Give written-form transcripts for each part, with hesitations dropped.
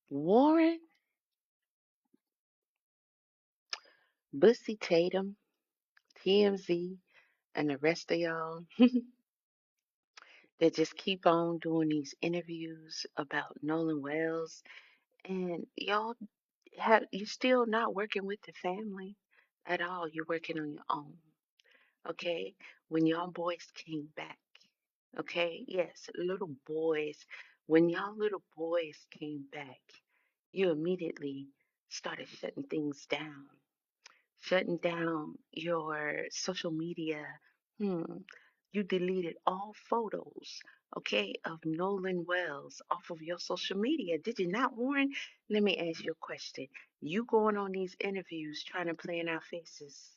Warren, Bussy, Tatum, TMZ, and the rest of y'all that just keep on doing these interviews about Nolan Wells, and y'all have you still not working with the family at all. You're working on your own. Okay? When y'all boys came back, okay? Yes, little boys. When y'all little boys came back, you immediately started shutting down your social media. Hmm. You deleted all photos, okay, of Nolan Wells off of your social media. Did you not, Warren? Let me ask you a question. You going on these interviews trying to play in our faces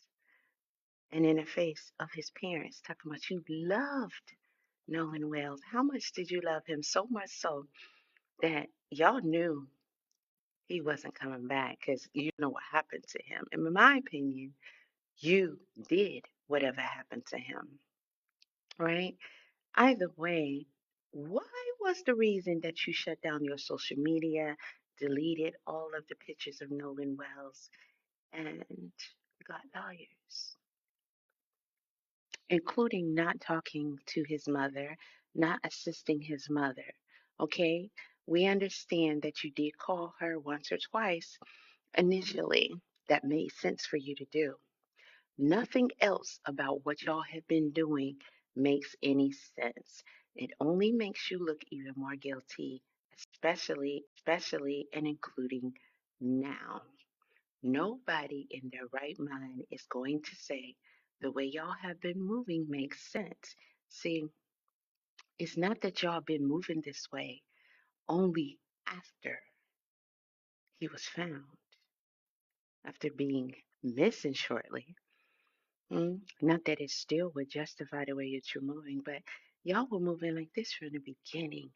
and in the face of his parents, talking about you loved Nolan Wells. How much did you love him? So much so that y'all knew he wasn't coming back because you know what happened to him. And in my opinion, you did whatever happened to him, right? Either way, why was the reason that you shut down your social media, deleted all of the pictures of Nolan Wells, and got lawyers, including not talking to his mother, not assisting his mother? Okay, we understand that you did call her once or twice initially. That made sense for you to do. Nothing else about what y'all have been doing makes any sense. It only makes you look even more guilty, especially and including now. Nobody in their right mind is going to say the way y'all have been moving makes sense. See, it's not that y'all been moving this way only after he was found, after being missing shortly. Not that it still would justify the way that you're moving, but y'all were moving like this from the beginning.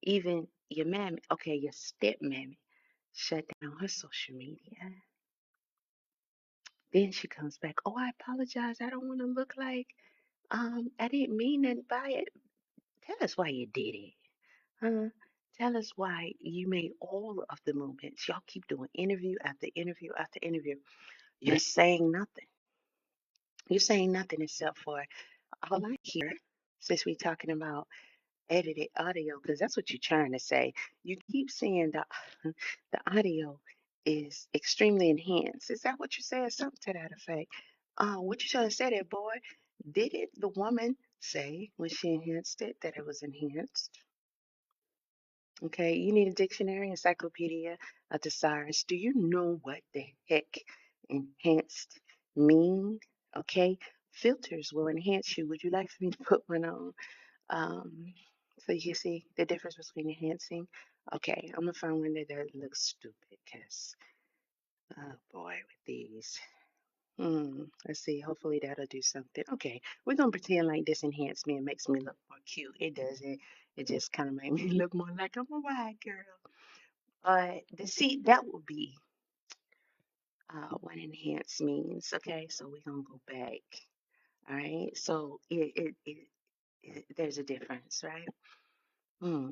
Even your mammy, okay, your stepmammy shut down her social media. Then she comes back, oh, I apologize. I don't want to look like I didn't mean nothing by it. Tell us why you did it. Huh? Tell us why you made all of the movements. Y'all keep doing interview after interview after interview. You're saying nothing. You're saying nothing except for all I hear, since we're talking about edited audio, because that's what you're trying to say. You keep saying the the audio is extremely enhanced. Is that what you said? Something to that effect. What you trying to say there, boy? Did it the woman say when she enhanced it that it was enhanced? Okay, you need a dictionary, encyclopedia, a thesaurus. Do you know what the heck enhanced mean? Okay, filters will enhance you. Would you like for me to put one on? Um, so you can see the difference between enhancing. Okay, I'm gonna find one that doesn't look stupid, cause oh boy, with these. Let's see. Hopefully that'll do something. Okay, we're gonna pretend like this enhanced me and makes me look more cute. It doesn't. It just kind of made me look more like I'm a white girl. But the see that would be what enhance means. Okay, so we're gonna go back. All right. So it there's a difference, right? Hmm.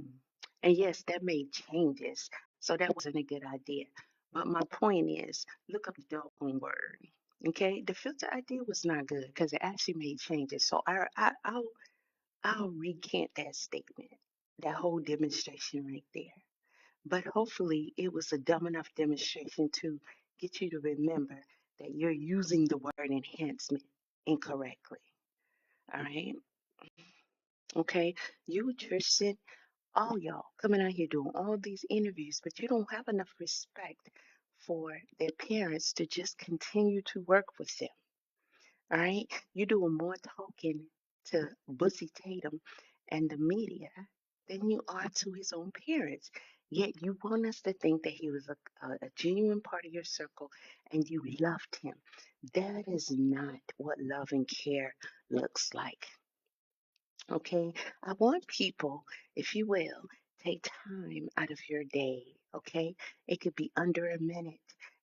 And yes, that made changes. So that wasn't a good idea. But my point is, look up the doggone word. Okay, the filter idea was not good because it actually made changes. So I'll recant that statement, that whole demonstration right there. But hopefully, it was a dumb enough demonstration to get you to remember that you're using the word enhancement incorrectly. All right. Okay. You, Tristan, all y'all coming out here doing all these interviews, but you don't have enough respect for their parents to just continue to work with them. All right. You're doing more talking to Bussy Tatum and the media than you are to his own parents. Yet you want us to think that he was a genuine part of your circle and you loved him. That is not what love and care looks like. Okay. I want people, if you will, take time out of your day. Okay. It could be under a minute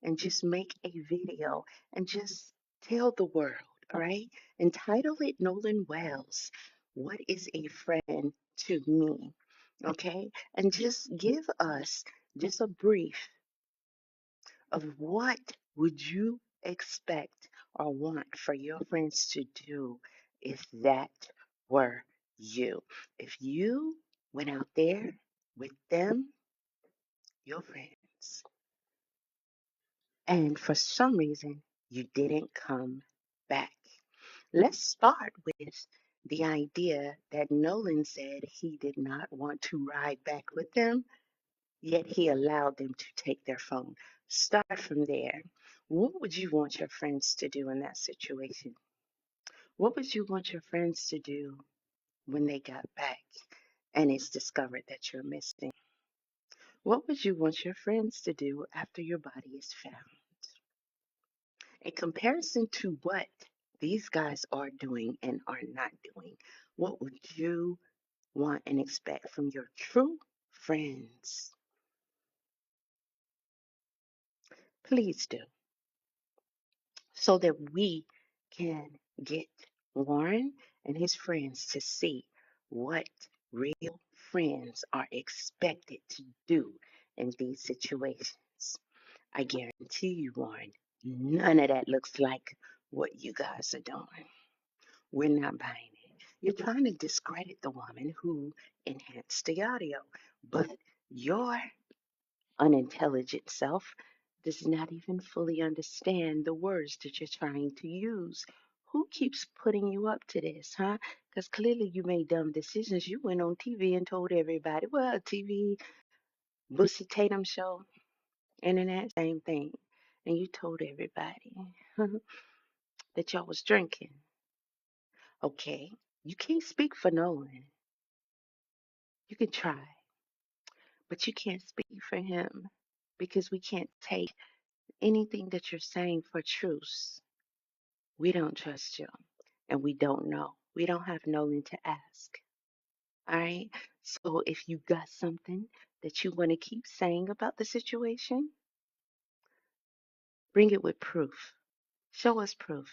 and just make a video and just tell the world. All right. Entitle it Nolan Wells. What is a friend to me? Okay. And just give us just a brief of what would you expect or want for your friends to do if that were you. If you went out there with them, your friends, and for some reason you didn't come back. Let's start with the idea that Nolan said he did not want to ride back with them, yet he allowed them to take their phone. Start from there. What would you want your friends to do in that situation? What would you want your friends to do when they got back and it's discovered that you're missing? What would you want your friends to do after your body is found? In comparison to what these guys are doing and are not doing, what would you want and expect from your true friends? Please do, so that we can get Warren and his friends to see what real friends are expected to do in these situations. I guarantee you, Warren, none of that looks like what you guys are doing. We're not buying it. You're trying to discredit the woman who enhanced the audio, but your unintelligent self does not even fully understand the words that you're trying to use. Who keeps putting you up to this, huh? Because clearly you made dumb decisions. You went on TV and told everybody, well, TV, Bussy Tatum show, internet, same thing. And you told everybody that y'all was drinking. Okay, you can't speak for Nolan. You can try, but you can't speak for him because we can't take anything that you're saying for truth. We don't trust you and we don't know. We don't have Nolan to ask. All right. So if you got something that you want to keep saying about the situation, bring it with proof. Show us proof.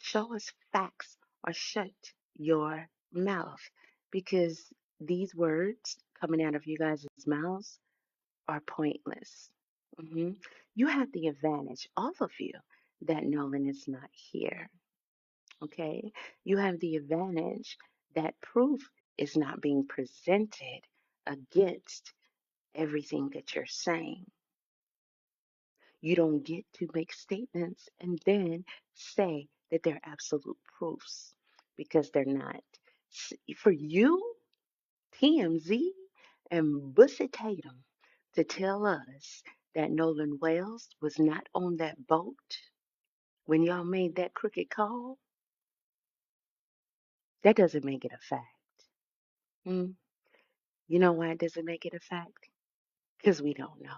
Show us facts or shut your mouth because these words coming out of you guys' mouths are pointless. hmm You have the advantage, all of you, that Nolan is not here. Okay? You have the advantage that proof is not being presented against everything that you're saying. You don't get to make statements and then say that they're absolute proofs because they're not. For you, TMZ and Bussy Tatum to tell us that Nolan Wells was not on that boat when y'all made that crooked call, that doesn't make it a fact. Hmm? You know why it doesn't make it a fact? Because we don't know.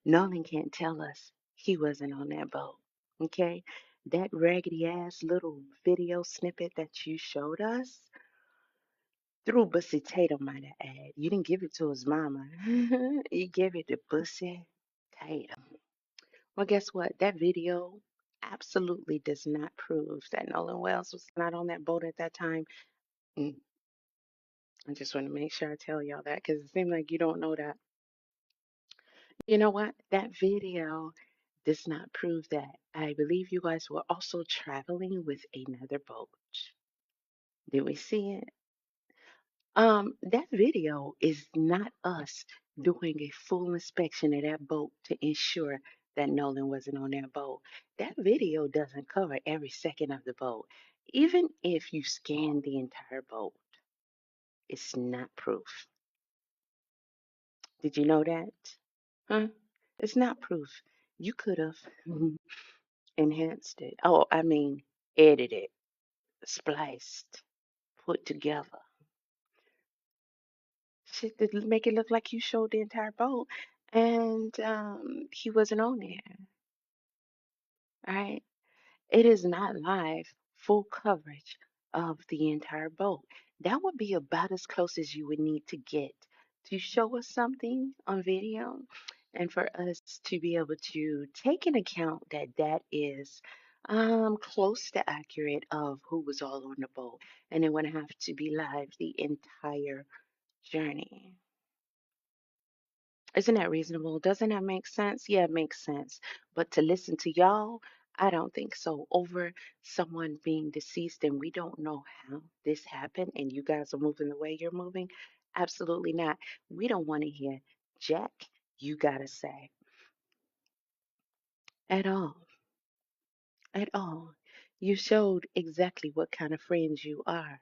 Nolan can't tell us he wasn't on that boat. Okay? That raggedy ass little video snippet that you showed us through Bussy Tatum, might I add. You didn't give it to his mama. You gave it to Bussy Tatum. Well, guess what? That video absolutely does not prove that Nolan Wells was not on that boat at that time. Mm, I just want to make sure I tell y'all that because it seems like you don't know that. You know what? That video does not prove that. I believe you guys were also traveling with another boat. Did we see it? That video is not us doing a full inspection of that boat to ensure that Nolan wasn't on that boat. That video doesn't cover every second of the boat. Even if you scan the entire boat, it's not proof. Did you know that? Huh? It's not proof. You could have enhanced it. Oh, I mean, edited, spliced, put together. Shit to make it look like you showed the entire boat and he wasn't on there. All right. It is not live, full coverage of the entire boat. That would be about as close as you would need to get to show us something on video and for us to be able to take into account that that is close to accurate of who was all on the boat. And it would have to be live the entire journey. Isn't that reasonable? Doesn't that make sense? Yeah, it makes sense. But to listen to y'all, I don't think so. Over someone being deceased and we don't know how this happened and you guys are moving the way you're moving, absolutely not. We don't want to hear Jack, you gotta say at all, at all. You showed exactly what kind of friends you are,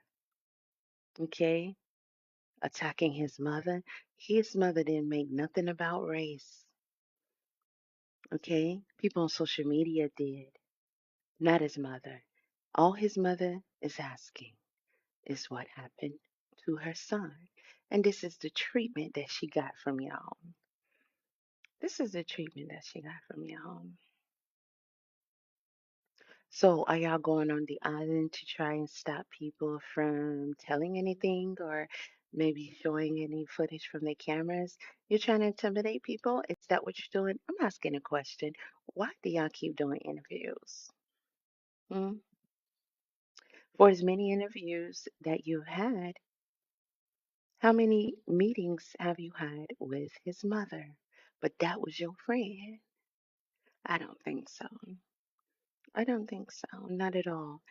okay? Attacking his mother. His mother didn't make nothing about race, okay? People on social media did. Not his mother. All his mother is asking is what happened to her son. And this is the treatment that she got from y'all. This is the treatment that she got from y'all. So, are y'all going on the island to try and stop people from telling anything or maybe showing any footage from their cameras? You're trying to intimidate people? Is that what you're doing? I'm asking a question. Why do y'all keep doing interviews? Hmm? For as many interviews that you've had, how many meetings have you had with his mother? But that was your friend. I don't think so. I don't think so. Not at all.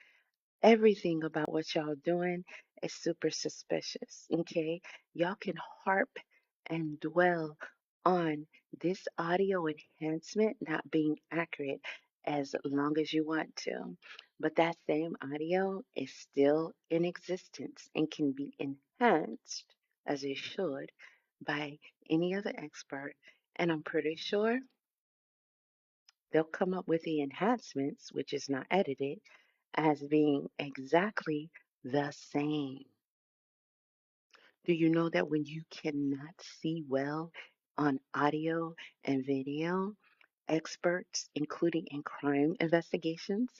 Everything about what y'all doing is super suspicious. Okay? Y'all can harp and dwell on this audio enhancement not being accurate as long as you want to. But that same audio is still in existence and can be enhanced as it should by any other expert. And I'm pretty sure they'll come up with the enhancements, which is not edited, as being exactly the same. Do you know that when you cannot see well on audio and video, experts, including in crime investigations,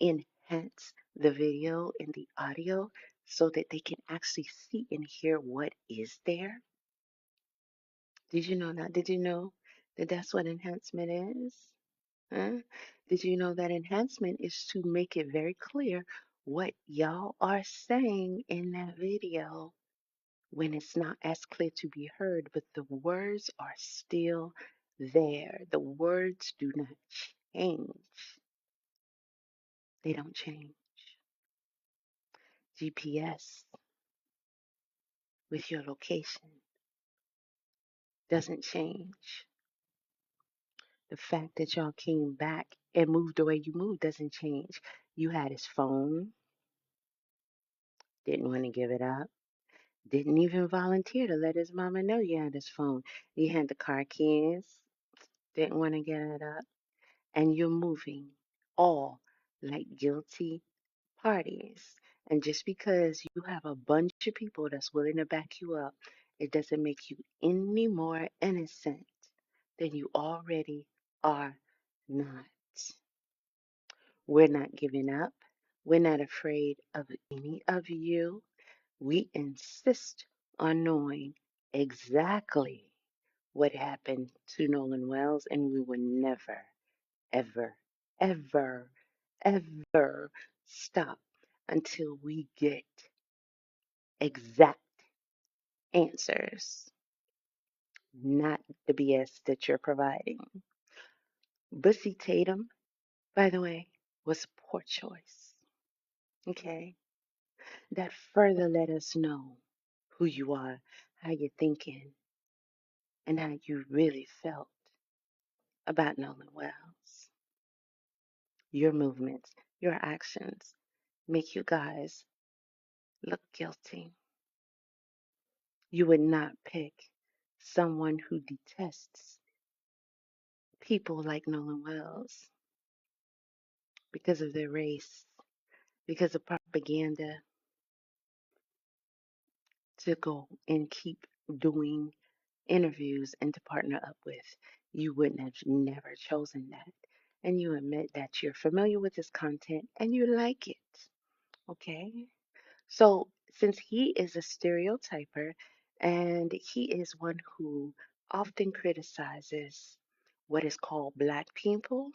enhance the video and the audio so that they can actually see and hear what is there? Did you know that? Did you know that that's what enhancement is? Huh? Did you know that enhancement is to make it very clear what y'all are saying in that video when it's not as clear to be heard, but the words are still there. The words do not change. They don't change. GPS with your location doesn't change. The fact that y'all came back and moved the way you moved doesn't change. You had his phone, didn't want to give it up. Didn't even volunteer to let his mama know you had his phone. You had the car keys, didn't want to get it up, and you're moving all like guilty parties. And just because you have a bunch of people that's willing to back you up, it doesn't make you any more innocent than you already are not. We're not giving up. We're not afraid of any of you. We insist on knowing exactly what happened to Nolan Wells, and we will never, ever, ever, ever stop until we get exact answers, not the BS that you're providing. Bussy Tatum, by the way, was a poor choice. Okay? That further let us know who you are, how you're thinking, and how you really felt about Nolan Wells. Your movements, your actions make you guys look guilty. You would not pick someone who detests people like Nolan Wells because of their race, because of propaganda, to go and keep doing interviews and to partner up with. You wouldn't have never chosen that. And you admit that you're familiar with his content and you like it. Okay? So, since he is a stereotyper and he is one who often criticizes what is called black people,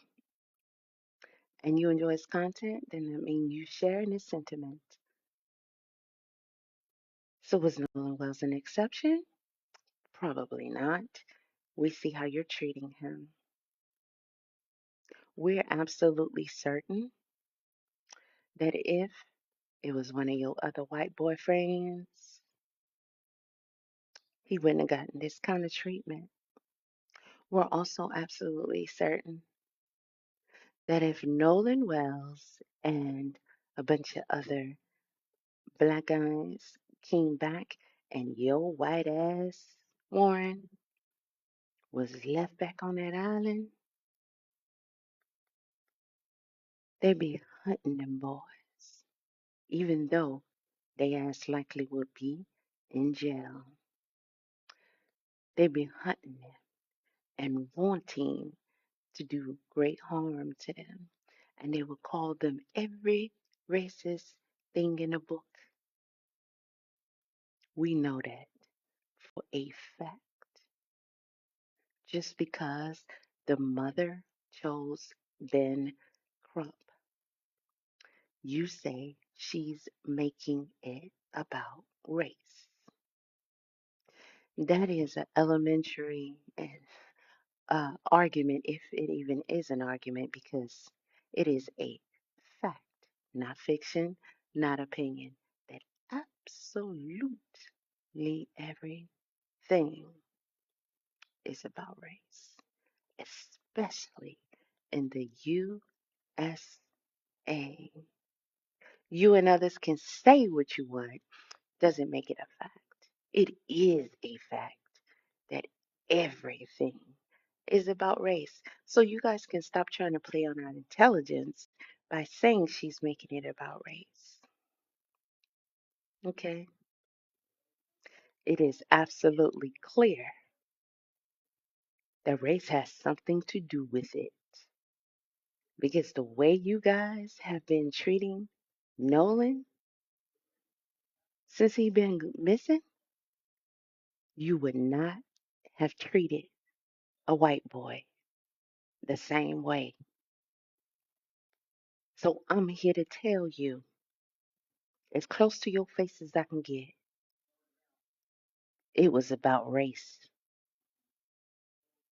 and you enjoy his content, then that means you share in his sentiment. So, was Nolan Wells an exception? Probably not. We see how you're treating him. We're absolutely certain that if it was one of your other white boyfriends, he wouldn't have gotten this kind of treatment. We're also absolutely certain that if Nolan Wells and a bunch of other black guys came back and your white ass, Warren, was left back on that island, they'd be hunting them boys, even though they ass likely would be in jail. They'd be hunting them and wanting to do great harm to them. And they would call them every racist thing in the book. We know that for a fact. Just because the mother chose Ben Crump, you say she's making it about race. That is an elementary argument, if it even is an argument, because it is a fact, not fiction, not opinion, that absolutely everything is about race, especially in the USA. You and others can say what you want, doesn't make it a fact. It is a fact that everything is about race. So you guys can stop trying to play on our intelligence by saying she's making it about race. Okay? It is absolutely clear that race has something to do with it. Because the way you guys have been treating Nolan since he been missing, you would not have treated a white boy the same way. So I'm here to tell you, as close to your face as I can get, it was about race.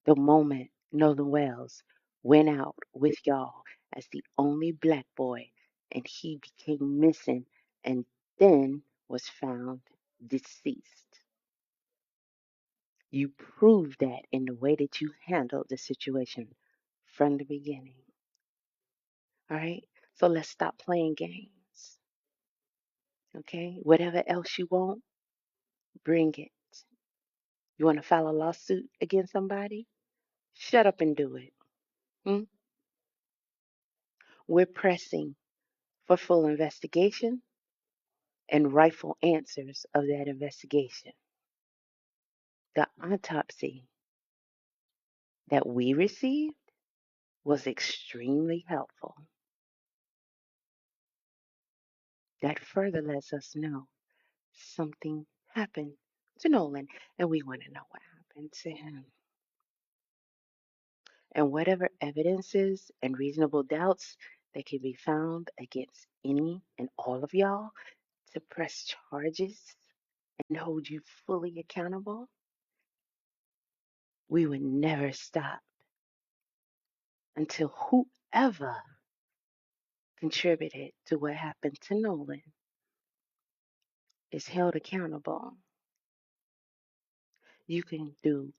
The moment Nolan Wells went out with y'all as the only black boy and he became missing and then was found deceased. You proved that in the way that you handled the situation from the beginning. All right? So let's stop playing games. Okay? Whatever else you want, bring it. You want to file a lawsuit against somebody? Shut up and do it. Hmm? We're pressing for full investigation and rightful answers of that investigation. The autopsy that we received was extremely helpful. That further lets us know something happened to Nolan, and we want to know what happened to him. And whatever evidences and reasonable doubts that can be found against any and all of y'all to press charges and hold you fully accountable, we would never stop until whoever contributed to what happened to Nolan is held accountable. You can do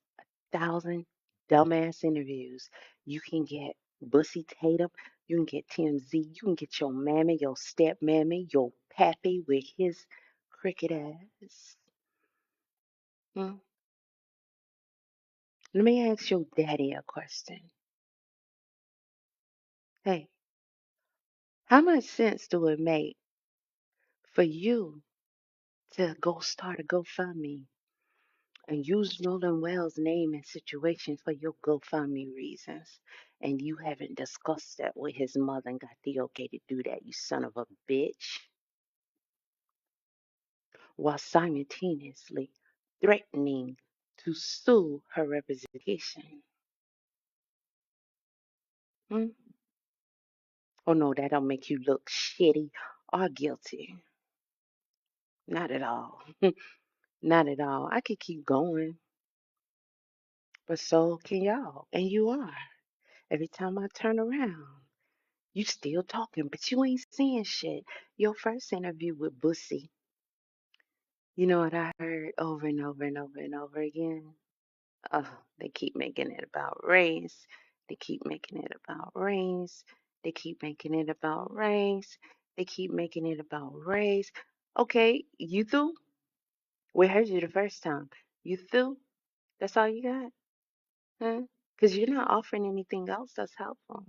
1,000 dumbass interviews. You can get Bussy Tatum. You can get TMZ. You can get your mammy, your step mammy, your pappy with his cricket ass. Hmm? Let me ask your daddy a question. Hey, how much sense do it make for you to go start a GoFundMe and use Nolan Wells' name and situation for your GoFundMe reasons, and you haven't discussed that with his mother and got the okay to do that, you son of a bitch, while simultaneously threatening to sue her representation? Hmm? Oh no, that don't make you look shitty or guilty. Not at all. Not at all. I could keep going. But so can y'all. And you are. Every time I turn around, you still talking, but you ain't saying shit. Your first interview with Bussy, you know what I heard over and over and over and over again? Oh, they keep making it about race. They keep making it about race. They keep making it about race. They keep making it about race. Okay, you through? We heard you the first time. You through? That's all you got? Huh? Because you're not offering anything else that's helpful.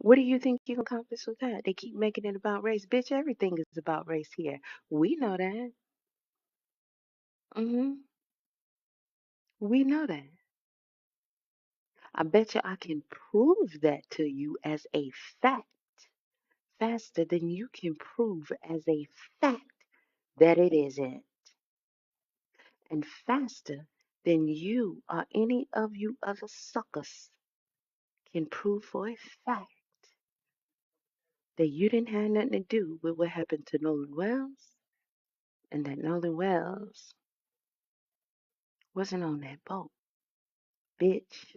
What do you think you can accomplish with that? They keep making it about race. Bitch, everything is about race here. We know that. We know that. I bet you I can prove that to you as a fact faster than you can prove as a fact that it isn't, and faster than you or any of you other suckers can prove for a fact that you didn't have nothing to do with what happened to Nolan Wells, and that Nolan Wells wasn't on that boat, bitch.